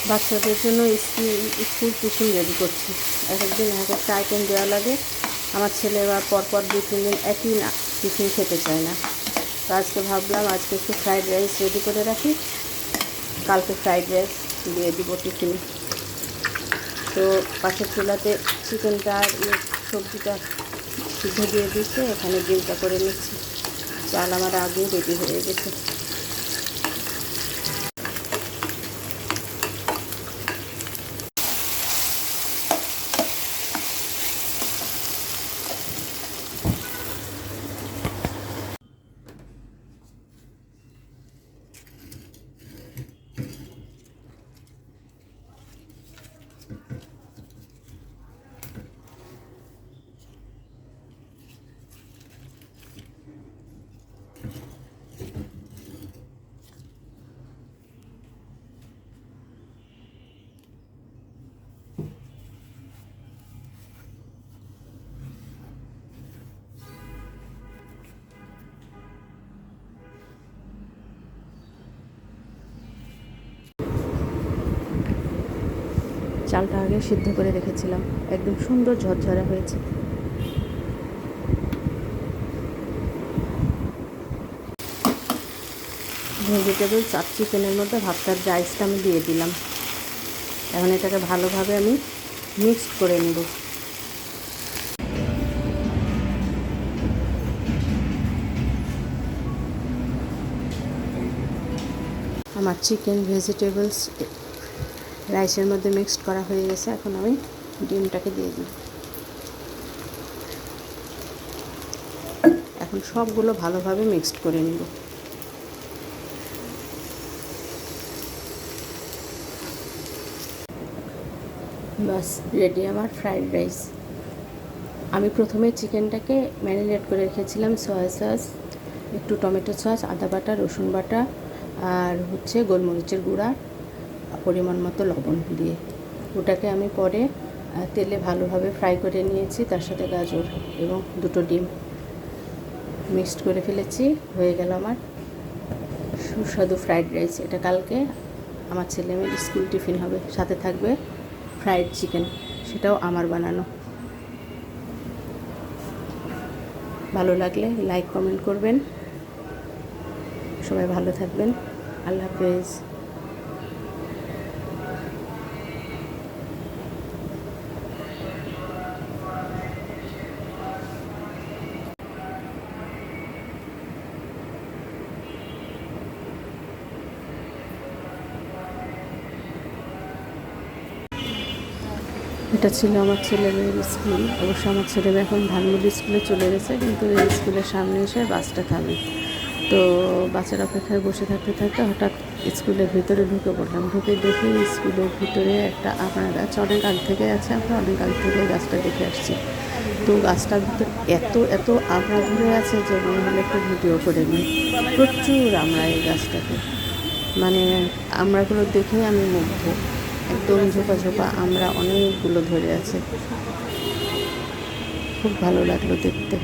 বাচ্চাদের জন্য school tiffin ready করছি। এক একদিন এক একটা আইটেম দেওয়া লাগে। আমার ছেলে আবার পরপর 2-3 দিন একই টিফিন খেতে চায় না। তো আজকে ভাবলাম আজকে একটু ফ্রাইড রাইস রেডি করে রাখি, কালকে ফ্রাইড রাইস দিয়ে দিব টিফিনে। তো পাশের চুলাতে চিকেনটা আর সবজিটা সিদ্ধ দিয়ে দিচ্ছে, এখানে ডিমটা করে নিচ্ছি। চাল আমার আগেই রেডি হয়ে গেছে। চালটা আগে সিদ্ধ করে রেখেছিলাম, একদম সুন্দর ঝরঝরা হয়েছে। ভেজিটেবল চাপ চিকেনের মধ্যে ভাতটার রাইসটা আমি দিয়ে দিলাম। এখন এটাকে ভালোভাবে আমি মিক্সড করে নেব। আমার চিকেন ভেজিটেবলস রাইসের মধ্যে মিক্সড করা হয়ে গেছে। এখন আমি ডিমটাকে দিয়ে দিই। এখন সবগুলো ভালোভাবে মিক্সড করে নেব। বাস রেডি আমার ফ্রাইড রাইস। আমি প্রথমে চিকেনটাকে ম্যারিনেট করে রেখেছিলাম সয়া সস, একটু টমেটো সস, আদা বাটা, রসুন বাটা আর গোলমরিচের গুঁড়া, পরিমাণ মতো লবণ দিয়ে। ওটাকে আমি পরে তেলে ভালোভাবে ফ্রাই করে নিয়েছি, তার সাথে গাজর এবং 2টো ডিম মিক্সড করে ফেলেছি। হয়ে গেল আমার সুস্বাদু ফ্রাইড রাইস। এটা কালকে আমার ছেলে মেয়ের স্কুল টিফিন হবে। সাথে থাকবে ফ্রাইড চিকেন, সেটাও আমার বানানো। ভালো লাগলে লাইক কমেন্ট করবেন। সবাই ভালো থাকবেন। আল্লাহ হাফেজ। এটা ছিল আমার ছেলেমেয়ের স্কুল। অবশ্য আমার ছেলেমেয়ে এখন ধানমন্ডি স্কুলে চলে গেছে, কিন্তু এই স্কুলের সামনে এসে বাসটা থামে। তো বাসের অপেক্ষায় বসে থাকতে থাকতে হঠাৎ স্কুলের ভিতরে ঢুকে পড়লাম। ঢুকে দেখি স্কুলের ভিতরে একটা আমড়া গাছ অনেক আগ থেকে আছে। আমরা অনেক আগ থেকে গাছটা দেখে আসছি। তো গাছটার ভিতরে এত আমড়া ধরে আছে যে মনে হলো একটু ভিডিও করে নিই। প্রচুর আমড়া এই গাছটাতে, মানে আমড়াগুলো দেখেই আমি মুগ্ধ। একদম ঝোপা ঝোপা আমরা অনেকগুলো ধরে আছে। খুব ভালো লাগলো দেখতে।